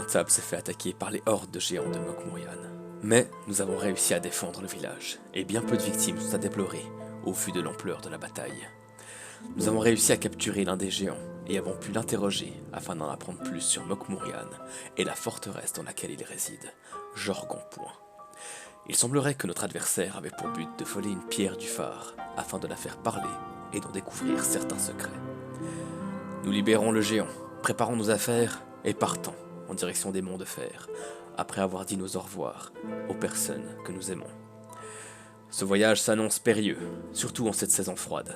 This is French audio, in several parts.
Sab s'est fait attaquer par les hordes de géants de Mokmurian. Mais nous avons réussi à défendre le village, et bien peu de victimes sont à déplorer, au vu de l'ampleur de la bataille. Nous avons réussi à capturer l'un des géants, et avons pu l'interroger afin d'en apprendre plus sur Mokmurian et la forteresse dans laquelle il réside, Jorgon Point. Il semblerait que notre adversaire avait pour but de voler une pierre du phare, afin de la faire parler et d'en découvrir certains secrets. Nous libérons le géant, préparons nos affaires et partons en direction des monts de fer, après avoir dit nos au revoir aux personnes que nous aimons. Ce voyage s'annonce périlleux, surtout en cette saison froide,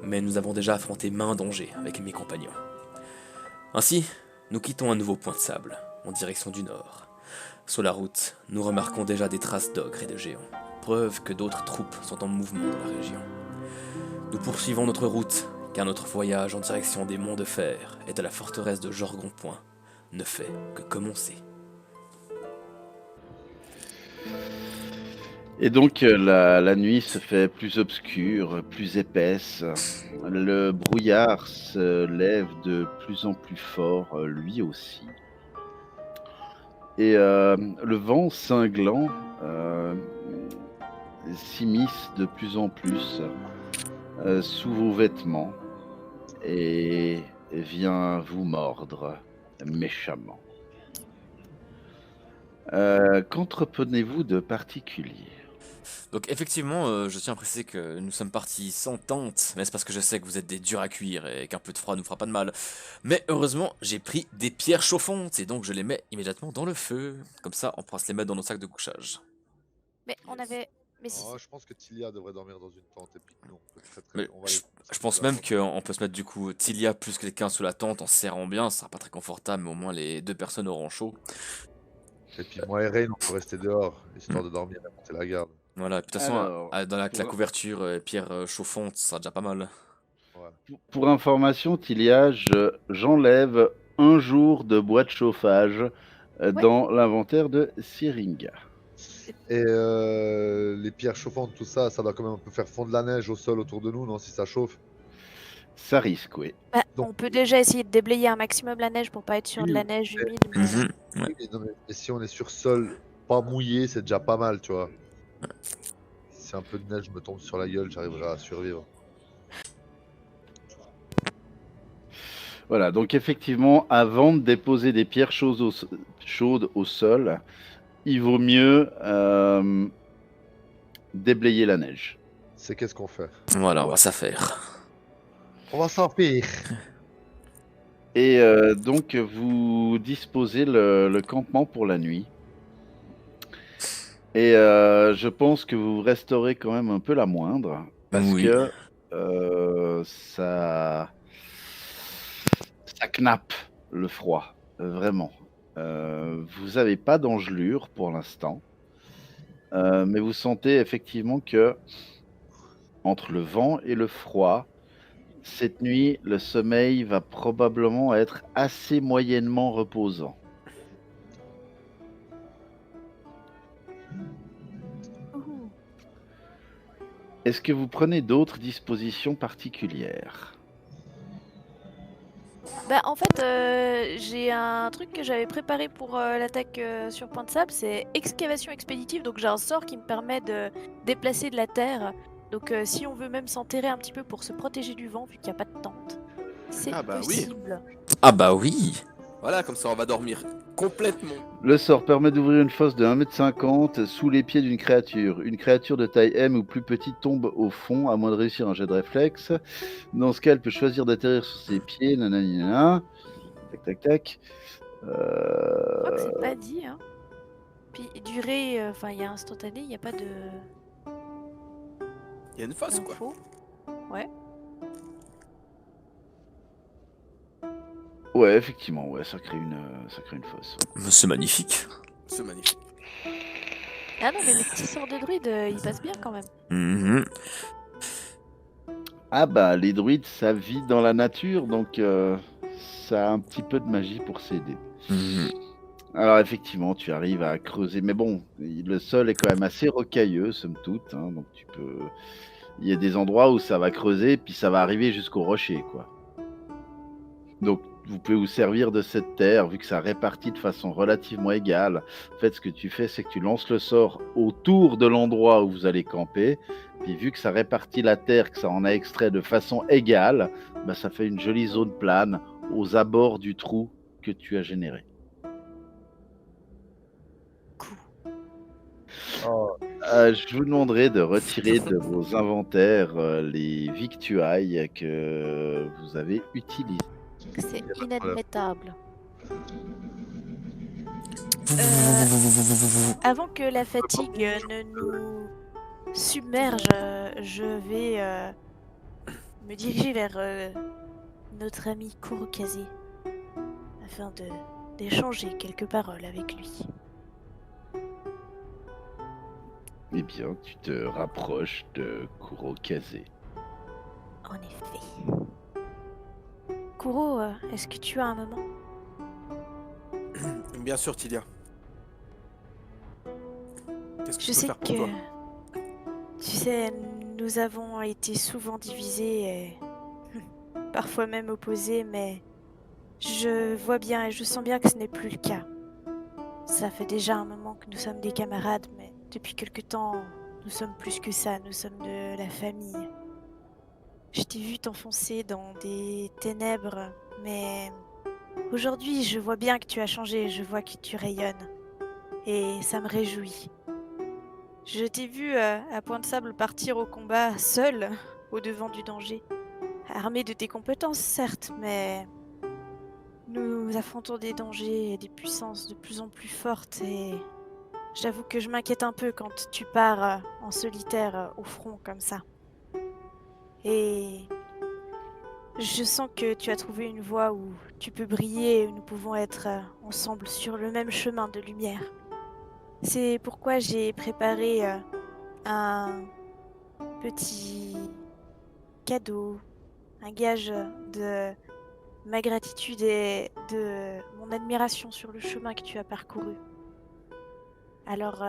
mais nous avons déjà affronté maints dangers avec mes compagnons. Ainsi, nous quittons un nouveau point de sable, en direction du nord. Sur la route, nous remarquons déjà des traces d'ogres et de géants, preuve que d'autres troupes sont en mouvement dans la région. Nous poursuivons notre route, car notre voyage en direction des monts de fer et de la forteresse de Jorgon Point ne fait que commencer. Et donc la nuit se fait plus obscure, plus épaisse. Le brouillard se lève de plus en plus fort, lui aussi. Et le vent cinglant s'immisce de plus en plus sous vos vêtements et vient vous mordre méchamment. Qu'entreprenez-vous de particulier? Donc effectivement, je tiens à préciser que nous sommes partis sans tente, mais c'est parce que je sais que vous êtes des durs à cuire et qu'un peu de froid nous fera pas de mal. Mais heureusement, j'ai pris des pierres chauffantes et donc je les mets immédiatement dans le feu. Comme ça, on pourra se les mettre dans nos sacs de couchage. Mais on Yes. avait. Mais si. Je pense que Tilia devrait dormir dans une tente et puis que nous, on peut Mais on va je, les je pense même qu'on peut se mettre du coup Tilia plus quelqu'un sous la tente en se serrant bien, ce sera pas très confortable, mais au moins les deux personnes auront chaud. Et puis moi et Rain, on peut rester dehors, histoire de dormir et monter la garde. Voilà, et puis de toute façon, Alors, avec la pour, couverture pierre chauffante, ça sera déjà pas mal. Ouais. pour information, Tilia, j'enlève un jour de bois de chauffage Ouais. dans l'inventaire de Syringa. Et les pierres chauffantes, tout ça, ça doit quand même un peu faire fondre la neige au sol autour de nous, non? Si ça chauffe. Ça risque, oui. Bah, Donc- on peut déjà essayer de déblayer un maximum la neige pour pas être sur de la neige humide. Mais... Mhm. Ouais. Oui, mais non, mais si on est sur sol pas mouillé, c'est déjà pas mal, tu vois. Si un peu de neige me tombe sur la gueule, j'arriverai à survivre. Voilà, donc effectivement, avant de déposer des pierres chaudes au sol, il vaut mieux déblayer la neige. C'est qu'est-ce qu'on fait? Voilà, on va Ouais. s'affaire. On va s'en faire. Et donc, vous disposez le campement pour la nuit. Et je pense que vous resterez quand même un peu la moindre, parce Oui. que ça knappe le froid, vraiment. Vous n'avez pas d'engelure pour l'instant, mais vous sentez effectivement que entre le vent et le froid, cette nuit, le sommeil va probablement être assez moyennement reposant. Ouh. Est-ce que vous prenez d'autres dispositions particulières? Bah, en fait, j'ai un truc que j'avais préparé pour l'attaque sur Point de Sable, c'est excavation expéditive. Donc j'ai un sort qui me permet de déplacer de la terre. Donc si on veut même s'enterrer un petit peu pour se protéger du vent, vu qu'il n'y a pas de tente, c'est Ah bah oui. possible. Ah bah oui. Voilà, comme ça on va dormir complètement. Le sort permet d'ouvrir une fosse de 1,50 m sous les pieds d'une créature. Une créature de taille M ou plus petite tombe au fond, à moins de réussir un jet de réflexe. Dans ce cas, elle peut choisir d'atterrir sur ses pieds. Nanana. Tac, tac, tac. Je crois que c'est pas dit. Hein. Puis durée, enfin il y a instantané, il n'y a pas de Il y a une fosse quoi. d'infos. Ouais. Ouais, effectivement, ouais, ça crée une fosse. Mais c'est magnifique. C'est magnifique. Ah non, mais les petits sorts de druide, ils passent bien quand même. Mhm. Ah bah, les druides, ça vit dans la nature, donc ça a un petit peu de magie pour s'aider. Mhm. Alors effectivement, tu arrives à creuser, mais bon, le sol est quand même assez rocailleux, somme toute, hein, donc tu peux... Il y a des endroits où ça va creuser, puis ça va arriver jusqu'au rocher, quoi. Donc vous pouvez vous servir de cette terre, vu que ça répartit de façon relativement égale. En fait, ce que tu fais, c'est que tu lances le sort autour de l'endroit où vous allez camper. Puis vu que ça répartit la terre, que ça en a extrait de façon égale, bah, ça fait une jolie zone plane aux abords du trou que tu as généré. Oh, Je vous demanderai de retirer de vos inventaires les victuailles que vous avez utilisées. C'est inadmettable. Avant que la fatigue ne nous submerge, je vais me diriger vers notre ami Kurokaze afin d'échanger quelques paroles avec lui. Eh bien, tu te rapproches de Kurokaze. En effet. Kuro, est-ce que tu as un moment? Bien sûr, Tilia. Qu'est-ce que Je je peux sais faire pour que, toi? tu sais, nous avons été souvent divisés et parfois même opposés, mais je vois bien et je sens bien que ce n'est plus le cas. Ça fait déjà un moment que nous sommes des camarades, mais depuis quelque temps, nous sommes plus que ça, nous sommes de la famille. Je t'ai vu t'enfoncer dans des ténèbres, mais aujourd'hui, je vois bien que tu as changé, je vois que tu rayonnes. Et ça me réjouit. Je t'ai vu à Point de Sable partir au combat seul, au devant du danger. Armé de tes compétences, certes, mais nous affrontons des dangers et des puissances de plus en plus fortes et j'avoue que je m'inquiète un peu quand tu pars en solitaire au front comme ça. Et je sens que tu as trouvé une voie où tu peux briller et où nous pouvons être ensemble sur le même chemin de lumière. C'est pourquoi j'ai préparé un petit cadeau, un gage de ma gratitude et de mon admiration sur le chemin que tu as parcouru. Alors,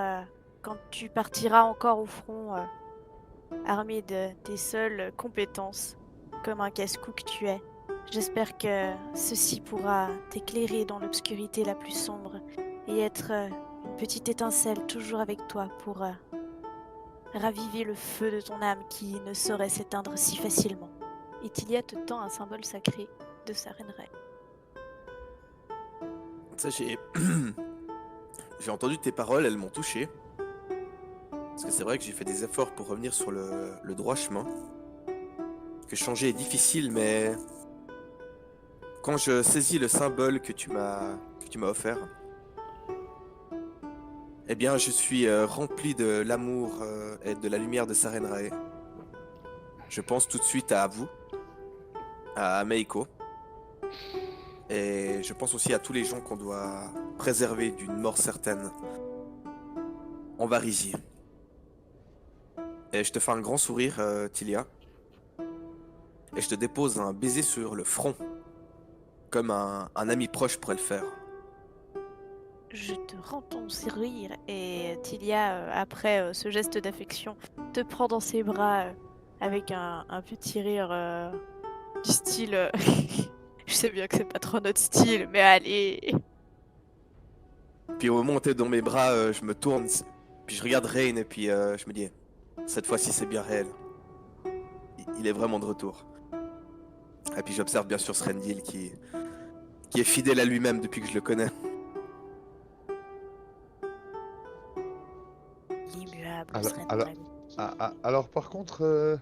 quand tu partiras encore au front, armé de tes seules compétences, comme un casse-cou que tu es, j'espère que ceci pourra t'éclairer dans l'obscurité la plus sombre et être une petite étincelle toujours avec toi pour raviver le feu de ton âme qui ne saurait s'éteindre si facilement. Et Tilia te tend un symbole sacré de Sarenrae. Ça, j'ai... j'ai entendu tes paroles, elles m'ont touché. Parce que c'est vrai que j'ai fait des efforts pour revenir sur le droit chemin. Que changer est difficile, mais... Quand je saisis le symbole que tu m'as offert, eh bien, je suis rempli de l'amour et de la lumière de Sarenrae. Je pense tout de suite à vous, à Meiko, et je pense aussi à tous les gens qu'on doit préserver d'une mort certaine en Varisie. Et je te fais un grand sourire, Tilia, et je te dépose un baiser sur le front, comme un ami proche pourrait le faire. Je te rends ton sourire et Tilia, après ce geste d'affection, te prend dans ses bras avec un petit rire du style je sais bien que c'est pas trop notre style, mais allez. Puis au moment où t'es dans mes bras, je me tourne, puis je regarde Rain, et puis je me dis, cette fois-ci c'est bien réel. Il est vraiment de retour. Et puis j'observe bien sûr Srendil qui est fidèle à lui-même depuis que je le connais. L'immuable Alors- serait alors- notre ami. alors par contre,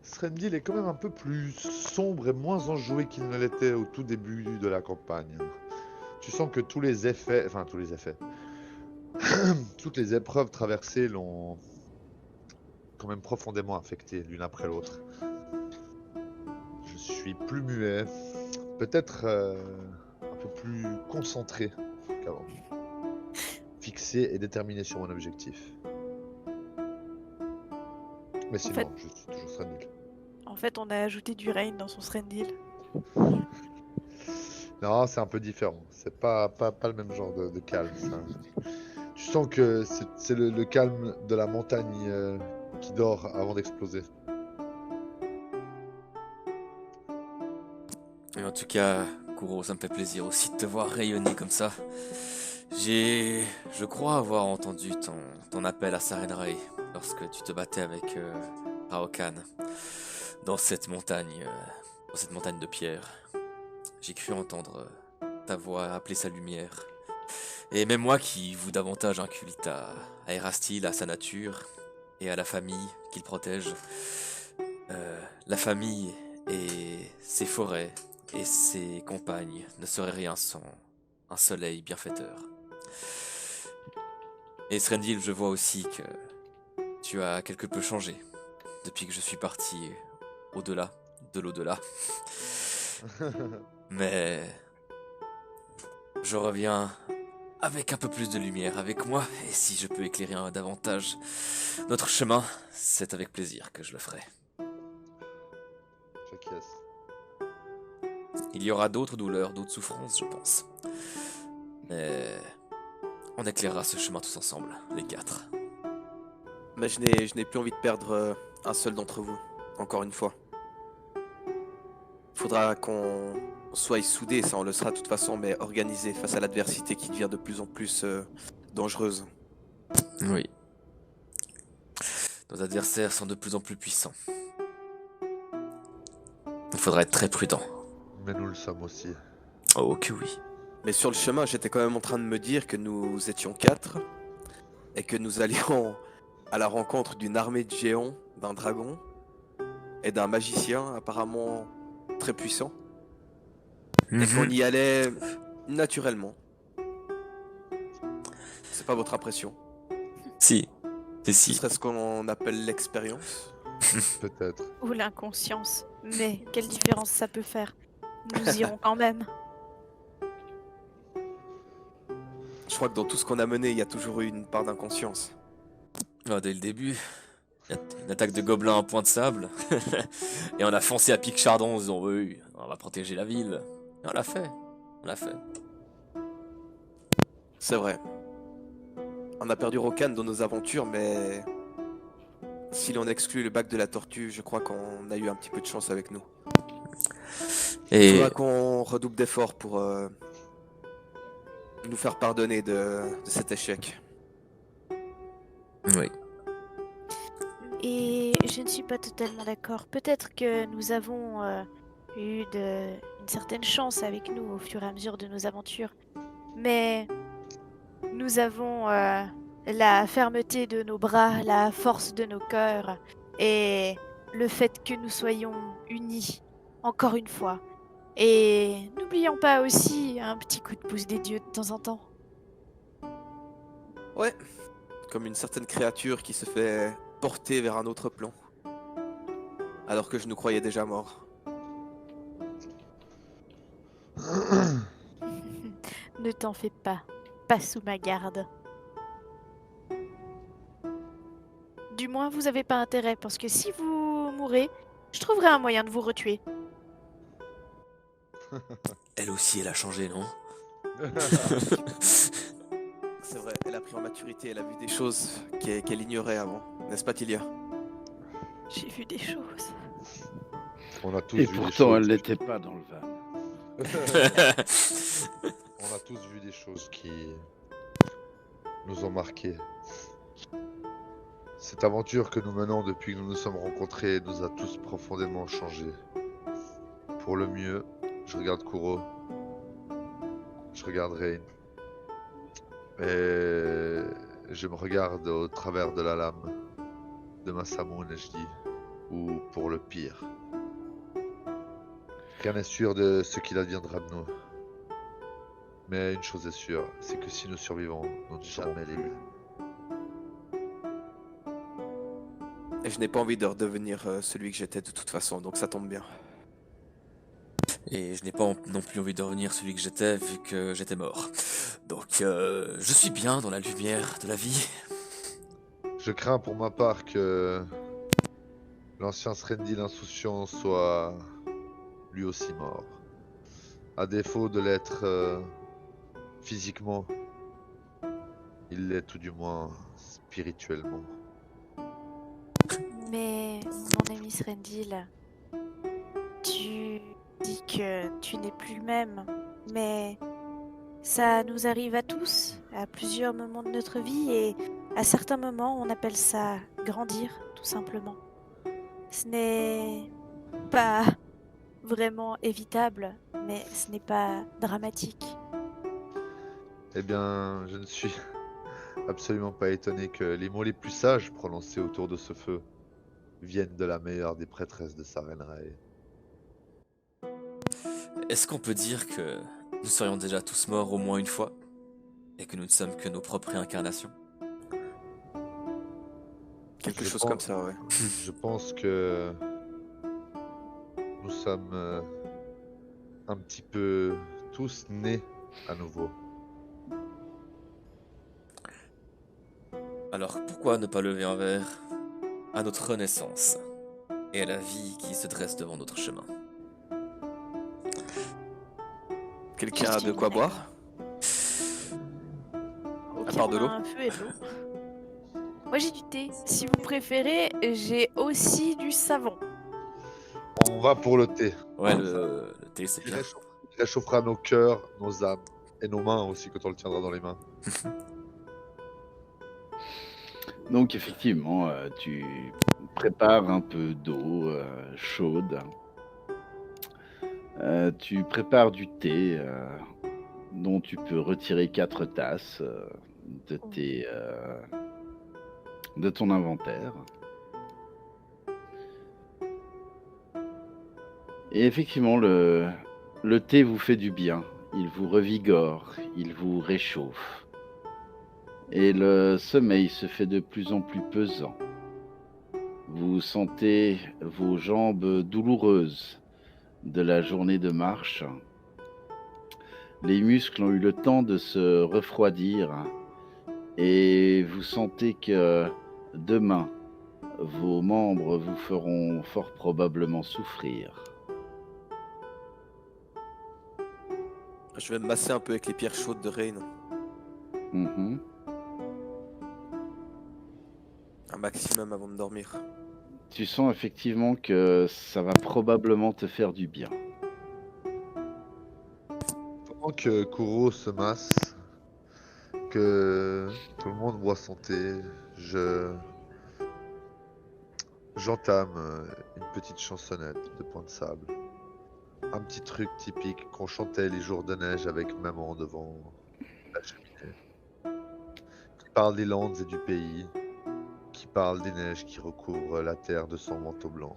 Srendil est quand même un peu plus sombre et moins enjoué qu'il ne l'était au tout début de la campagne. Tu sens que tous les effets, toutes les épreuves traversées l'ont quand même profondément affecté l'une après l'autre. Je suis plus muet, peut-être un peu plus concentré qu'avant. Fixé et déterminé sur mon objectif. Mais sinon, fait- je suis toujours Srendil. En fait, on a ajouté du rain dans son Srendil. Non, c'est un peu différent. C'est pas le même genre de calme. Ça. Tu sens que c'est le calme de la montagne qui dort avant d'exploser. Et en tout cas, Kuro, ça me fait plaisir aussi de te voir rayonner comme ça. Je crois avoir entendu ton appel à Sarenrae lorsque tu te battais avec Raokan dans cette montagne de pierre. J'ai cru entendre ta voix appeler sa lumière. Et même moi qui voue davantage un culte à Erastil, à sa nature et à la famille qu'il protège. La famille et ses forêts et ses campagnes ne seraient rien sans un soleil bienfaiteur. Et Srendil, je vois aussi que tu as quelque peu changé depuis que je suis parti au-delà de l'au-delà. Mais je reviens avec un peu plus de lumière avec moi, et si je peux éclairer davantage notre chemin, c'est avec plaisir que je le ferai. J'acquiesce. Il y aura d'autres douleurs, d'autres souffrances, je pense. Mais on éclairera ce chemin tous ensemble, les 4. Mais je n'ai plus envie de perdre un seul d'entre vous, encore une fois. Faudra qu'on soit soudés, ça on le sera de toute façon, mais organisés face à l'adversité qui devient de plus en plus dangereuse. Oui. Nos adversaires sont de plus en plus puissants. Il faudra être très prudent. Mais nous le sommes aussi. Oh que oui. Mais sur le chemin, j'étais quand même en train de me dire que nous étions 4 et que nous allions à la rencontre d'une armée de géants, d'un dragon et d'un magicien apparemment très puissant. Et qu'on y allait naturellement. C'est pas votre impression? Si. Ce Si. serait ce qu'on appelle l'expérience. Peut-être. Ou l'inconscience. Mais quelle différence ça peut faire? Nous irons quand même. Je crois que dans tout ce qu'on a mené, il y a toujours eu une part d'inconscience. Oh, dès le début, il y a une attaque de gobelins en point de sable. Et on a foncé à pic chardon en disant oui, on va protéger la ville. Et on l'a fait. On l'a fait. C'est vrai. On a perdu Rokan dans nos aventures, mais si l'on exclut le bac de la tortue, je crois qu'on a eu un petit peu de chance avec nous. Il Et faudra qu'on redouble d'efforts pour nous faire pardonner de cet échec. oui. Et je ne suis pas totalement d'accord. Peut-être que nous avons eu une certaine chance avec nous au fur et à mesure de nos aventures. Mais nous avons la fermeté de nos bras, la force de nos cœurs et le fait que nous soyons unis, encore une fois. Et n'oublions pas aussi un petit coup de pouce des dieux de temps en temps. Ouais, comme une certaine créature qui se fait porter vers un autre plan. Alors que je nous croyais déjà morts. Ne t'en fais pas, pas sous ma garde. Du moins, vous avez pas intérêt, parce que si vous mourrez, je trouverai un moyen de vous retuer. Elle aussi, elle a changé, non? C'est vrai, elle a pris en maturité, elle a vu des choses qu'elle ignorait avant. N'est-ce pas, Tilia? J'ai vu des choses. On a tous Et vu des pourtant, choses. elle n'était pas dans le van. On a tous vu des choses qui nous ont marqués. Cette aventure que nous menons depuis que nous nous sommes rencontrés nous a tous profondément changés. Pour le mieux, je regarde Kuro, je regarde Rain, et je me regarde au travers de la lame de Masamune et je dis, ou pour le pire. Rien n'est sûr de ce qu'il adviendra de nous. Mais une chose est sûre, c'est que si nous survivons, nous ne serons jamais libres. Et je n'ai pas envie de redevenir celui que j'étais de toute façon, donc ça tombe bien. Et je n'ai pas non plus envie de revenir celui que j'étais vu que j'étais mort. Donc je suis bien dans la lumière de la vie. Je crains pour ma part que l'ancien Srendil insouciant soit lui aussi mort. À défaut de l'être physiquement, il l'est tout du moins spirituellement. Mais, mon ami Srendil, tu dit que tu n'es plus le même, mais ça nous arrive à tous, à plusieurs moments de notre vie, et à certains moments, on appelle ça grandir, tout simplement. Ce n'est pas vraiment évitable, mais ce n'est pas dramatique. Eh bien, je ne suis absolument pas étonné que les mots les plus sages prononcés autour de ce feu viennent de la meilleure des prêtresses de Sarenrae. Est-ce qu'on peut dire que nous serions déjà tous morts au moins une fois et que nous ne sommes que nos propres réincarnations? Quelque Je chose pense- comme ça, ouais. Je pense que nous sommes un petit peu tous nés à nouveau. Alors pourquoi ne pas lever un verre à notre renaissance et à la vie qui se dresse devant notre chemin? Quelqu'un a Juste de une quoi vinaigre. boire? Ok, part de on a l'eau. un feu et de l'eau. Moi j'ai du thé. Si vous préférez, j'ai aussi du savon. On va pour le thé. Ouais, le thé c'est Il bien. réchauffera nos cœurs, nos âmes et nos mains aussi quand on le tiendra dans les mains. Donc effectivement, tu prépares un peu d'eau chaude. Tu prépares du thé dont tu peux retirer 4 tasses de ton inventaire. Et effectivement, le thé vous fait du bien. Il vous revigore, il vous réchauffe. Et le sommeil se fait de plus en plus pesant. Vous sentez vos jambes douloureuses de la journée de marche. Les muscles ont eu le temps de se refroidir et vous sentez que demain, vos membres vous feront fort probablement souffrir. Je vais me masser un peu avec les pierres chaudes de Rain. Mhm. Un maximum avant de dormir. Tu sens effectivement que ça va probablement te faire du bien. Pendant que Kuro se masse, que tout le monde boit son thé, j'entame une petite chansonnette de Point de Sable. Un petit truc typique qu'on chantait les jours de neige avec maman devant la cheminée. Qui parle des landes et du pays, qui parle des neiges qui recouvrent la terre de son manteau blanc.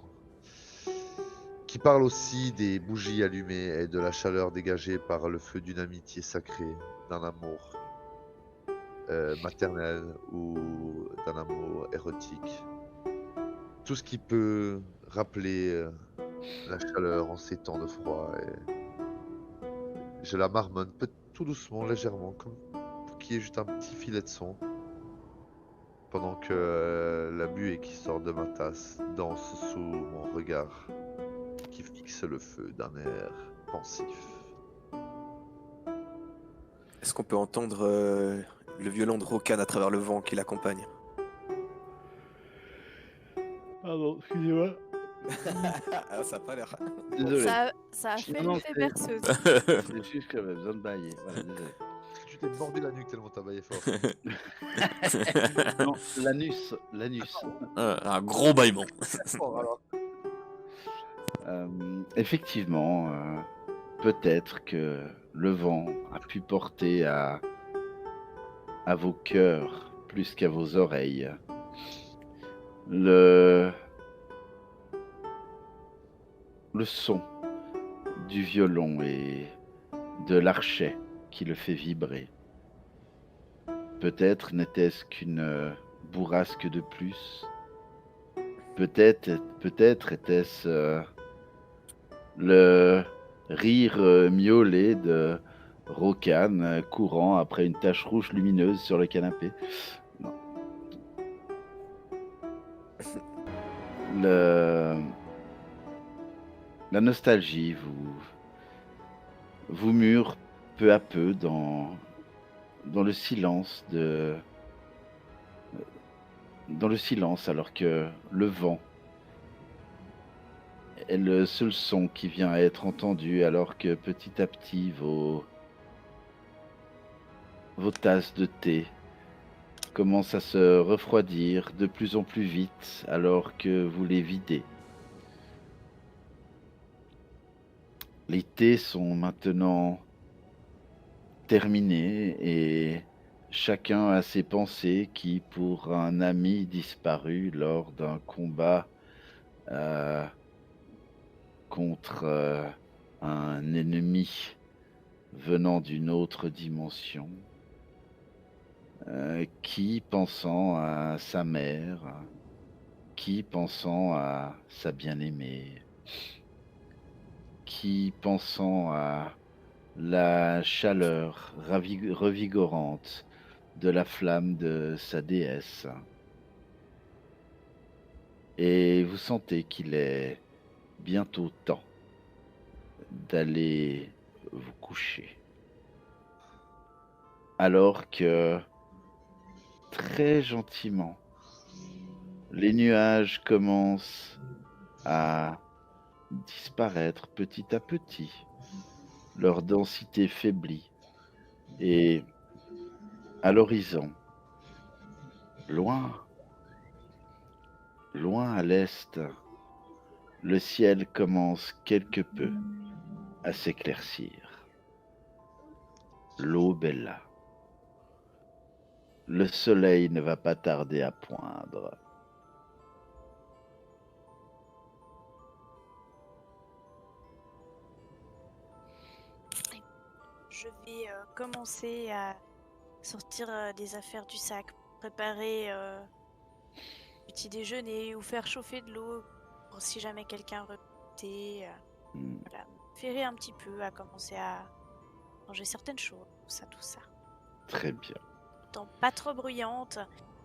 Qui parle aussi des bougies allumées et de la chaleur dégagée par le feu d'une amitié sacrée, d'un amour maternel ou d'un amour érotique. Tout ce qui peut rappeler la chaleur en ces temps de froid. Et je la marmonne tout doucement, légèrement, comme pour qu'il y ait juste un petit filet de son. Pendant que la buée qui sort de ma tasse danse sous mon regard, qui fixe le feu d'un air pensif. Est-ce qu'on peut entendre le violon de Rokan à travers le vent qui l'accompagne? Pardon, excusez-moi. Ah, ça a pas l'air. Désolé. Ça a fait Non, l'effet c'est- berceuse. C'est juste que j'avais besoin de bailler. Voilà, désolé. Est-ce que tu t'es mordu la nuque tellement t'as baillé fort? Non, l'anus. Un gros bâillement. Fort, alors. Effectivement, peut-être que le vent a pu porter à vos cœurs plus qu'à vos oreilles le son du violon et de l'archet qui le fait vibrer. Peut-être n'était-ce qu'une bourrasque de plus. Peut-être était-ce le rire miaulé de Rokan courant après une tache rouge lumineuse sur le canapé. Non. La nostalgie vous mure peu à peu dans le silence alors que le vent est le seul son qui vient à être entendu alors que petit à petit vos tasses de thé commencent à se refroidir de plus en plus vite alors que vous les videz. Les thés sont maintenant terminés et chacun a ses pensées qui, pour un ami disparu lors d'un combat contre un ennemi venant d'une autre dimension, qui pensant à sa mère, qui pensant à sa bien-aimée, qui pensant à la chaleur revigorante de la flamme de sa déesse. Et vous sentez qu'il est bientôt temps d'aller vous coucher. Alors que, très gentiment, les nuages commencent à disparaître petit à petit. Leur densité faiblit. Et à l'horizon, loin à l'est, le ciel commence quelque peu à s'éclaircir. L'aube est là. Le soleil ne va pas tarder à poindre. Je vais commencer à sortir des affaires du sac, préparer petit déjeuner ou faire chauffer de l'eau pour si jamais quelqu'un remontait. Voilà, me ferrer un petit peu à commencer à manger certaines choses, tout ça. Très bien. Tant pas trop bruyante,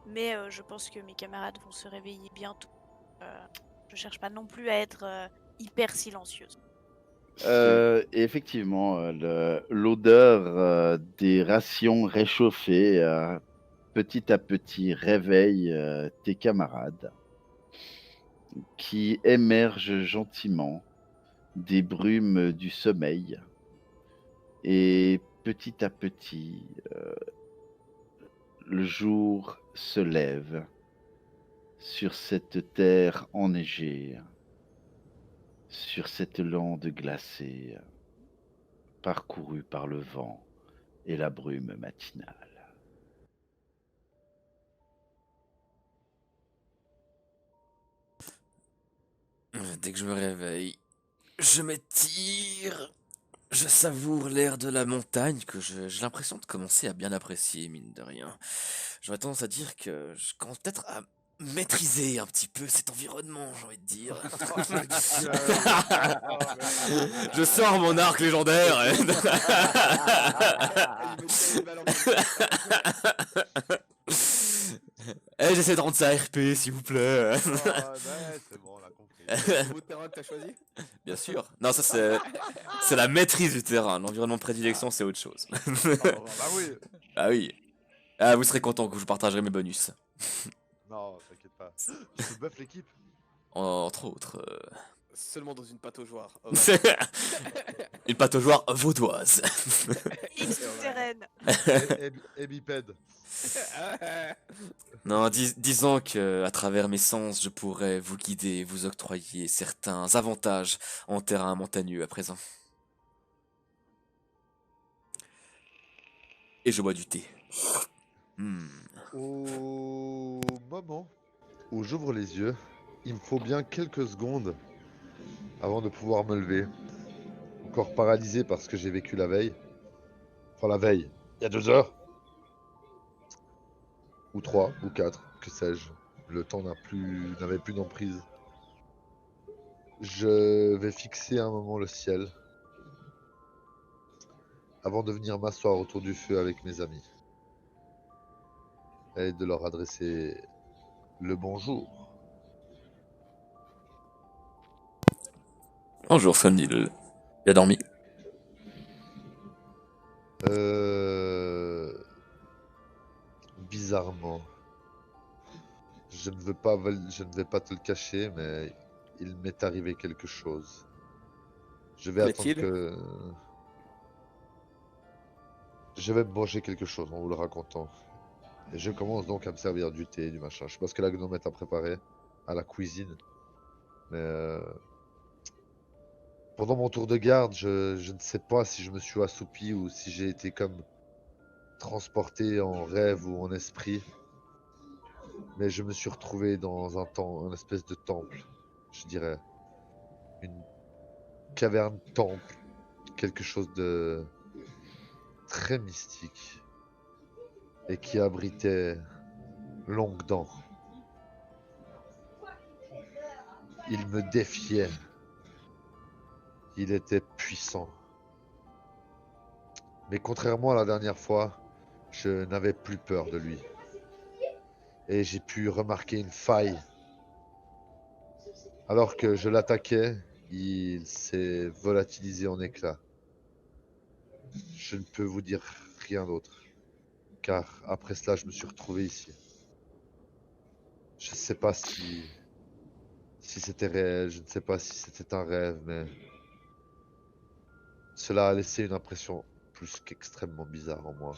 mais je pense que mes camarades vont se réveiller bientôt. Je cherche pas non plus à être hyper silencieuse. Et effectivement, l'odeur des rations réchauffées petit à petit réveille tes camarades qui émergent gentiment des brumes du sommeil. Et petit à petit, le jour se lève sur cette terre enneigée, sur cette lande glacée, parcourue par le vent et la brume matinale. Dès que je me réveille, je m'étire, je savoure l'air de la montagne que j'ai l'impression de commencer à bien apprécier, mine de rien. J'aurais tendance à dire que je commence peut-être à maîtriser un petit peu cet environnement, j'ai envie de dire. Je sors mon arc légendaire. Eh, j'essaie de rendre ça RP, s'il vous plaît. C'est bon, on a compris. Le nouveau terrain que t'as choisi? Bien sûr. Non, ça c'est la maîtrise du terrain. L'environnement de prédilection, c'est autre chose. Bah oui. Ah oui. Ah, vous serez content que je vous partagerai mes bonus. Non, t'inquiète pas. Je peux buff l'équipe. Entre autres. Seulement dans une pâte aux joueurs. Une pâte aux joueurs vaudoise. X souterraine. Et bipède. Non, disons que à travers mes sens, je pourrais vous guider, vous octroyer certains avantages en terrain montagneux à présent. Et je bois du thé. Au moment où j'ouvre les yeux, il me faut bien quelques secondes avant de pouvoir me lever. Encore paralysé par ce que j'ai vécu la veille. Enfin la veille, il y a 2 heures. Ou 3, ou 4, que sais-je. Le temps n'avait plus d'emprise. Je vais fixer un moment le ciel avant de venir m'asseoir autour du feu avec mes amis et de leur adresser le bonjour. Bonjour, Somnil. Bien dormi? Bizarrement. Je ne vais pas te le cacher, mais il m'est arrivé quelque chose. Je vais attendre Qu'est-il? que... Je vais me manger quelque chose en vous le racontant. Et je commence donc à me servir du thé, du machin. Je sais pas ce que la gnomette a préparé à la cuisine. Mais pendant mon tour de garde, je ne sais pas si je me suis assoupi ou si j'ai été comme transporté en rêve ou en esprit. Mais je me suis retrouvé dans un espèce de temple, je dirais. Une caverne temple. Quelque chose de très mystique. Et qui abritait Longdent. Il me défiait. Il était puissant. Mais contrairement à la dernière fois, je n'avais plus peur de lui. Et j'ai pu remarquer une faille. Alors que je l'attaquais, il s'est volatilisé en éclats. Je ne peux vous dire rien d'autre. Car après cela, je me suis retrouvé ici. Je ne sais pas si c'était réel, je ne sais pas si c'était un rêve, mais cela a laissé une impression plus qu'extrêmement bizarre en moi.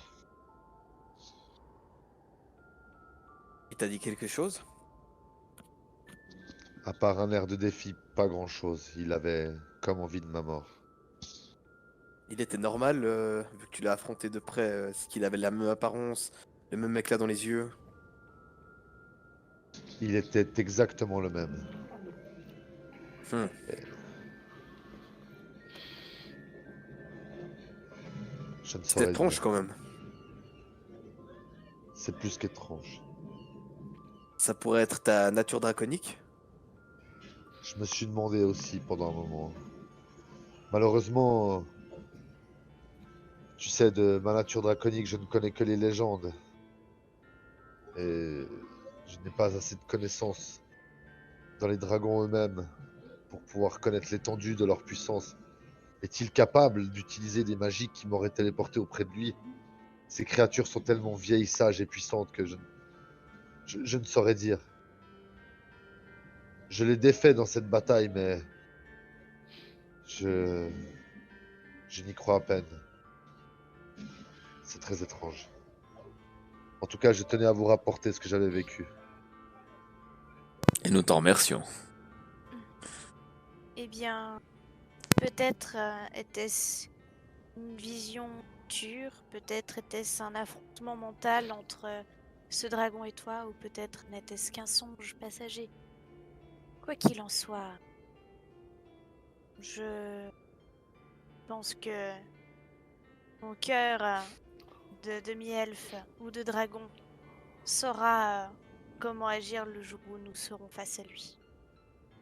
Il t'a dit quelque chose? À part un air de défi, pas grand-chose. Il avait comme envie de ma mort. Il était normal, vu que tu l'as affronté de près, est-ce qu'il avait la même apparence, le même éclat dans les yeux? Il était exactement le même. Hmm. Je ne C'est saurais étrange dire. quand même. C'est plus qu'étrange. Ça pourrait être ta nature draconique? Je me suis demandé aussi pendant un moment. Malheureusement, tu sais, de ma nature draconique, je ne connais que les légendes. Et je n'ai pas assez de connaissances dans les dragons eux-mêmes pour pouvoir connaître l'étendue de leur puissance. Est-il capable d'utiliser des magies qui m'auraient téléporté auprès de lui? Ces créatures sont tellement vieilles, sages et puissantes que je ne saurais dire. Je l'ai défait dans cette bataille, mais je n'y crois à peine. C'est très étrange. En tout cas, je tenais à vous rapporter ce que j'avais vécu. Et nous t'en remercions. Eh bien, peut-être était-ce une vision dure, peut-être était-ce un affrontement mental entre ce dragon et toi, ou peut-être n'était-ce qu'un songe passager. Quoi qu'il en soit, je pense que mon cœur de demi-elfe ou de dragon saura comment agir le jour où nous serons face à lui.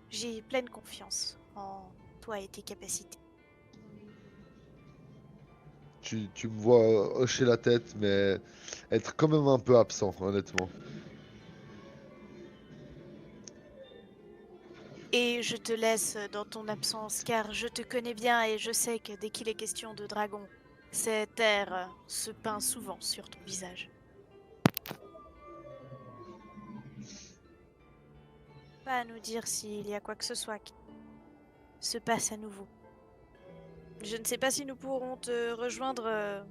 J'ai pleine confiance en toi et tes capacités. Tu me vois hocher la tête, mais être quand même un peu absent, honnêtement. Et je te laisse dans ton absence, car je te connais bien et je sais que dès qu'il est question de dragon, cet air se peint souvent sur ton visage. Pas à nous dire s'il y a quoi que ce soit qui se passe à nouveau. Je ne sais pas si nous pourrons te rejoindre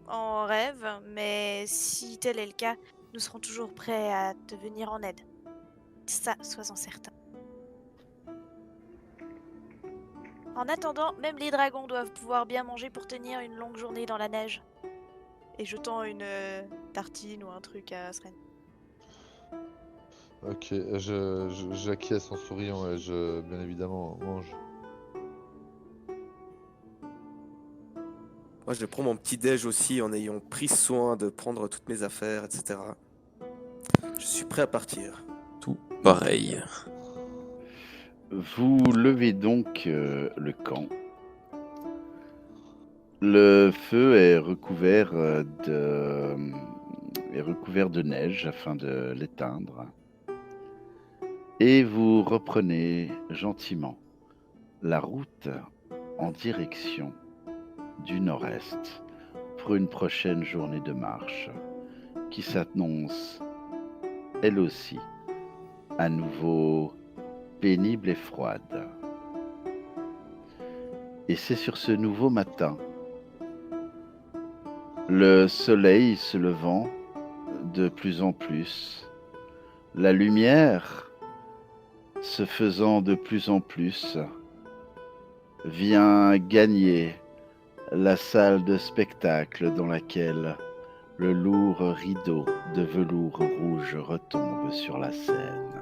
en rêve, mais si tel est le cas, nous serons toujours prêts à te venir en aide. Ça, sois-en certain. En attendant, même les dragons doivent pouvoir bien manger pour tenir une longue journée dans la neige. Et je tends une tartine ou un truc à Sren. Ok, j'acquiesce en souriant et je, bien évidemment, mange. Moi, je prends mon petit déj aussi en ayant pris soin de prendre toutes mes affaires, etc. Je suis prêt à partir. Tout pareil. Vous levez donc le camp. Le feu est recouvert de neige afin de l'éteindre. Et vous reprenez gentiment la route en direction du nord-est pour une prochaine journée de marche qui s'annonce, elle aussi, à nouveau pénible et froide. Et c'est sur ce nouveau matin, le soleil se levant de plus en plus, la lumière se faisant de plus en plus, vient gagner la salle de spectacle dans laquelle le lourd rideau de velours rouge retombe sur la scène.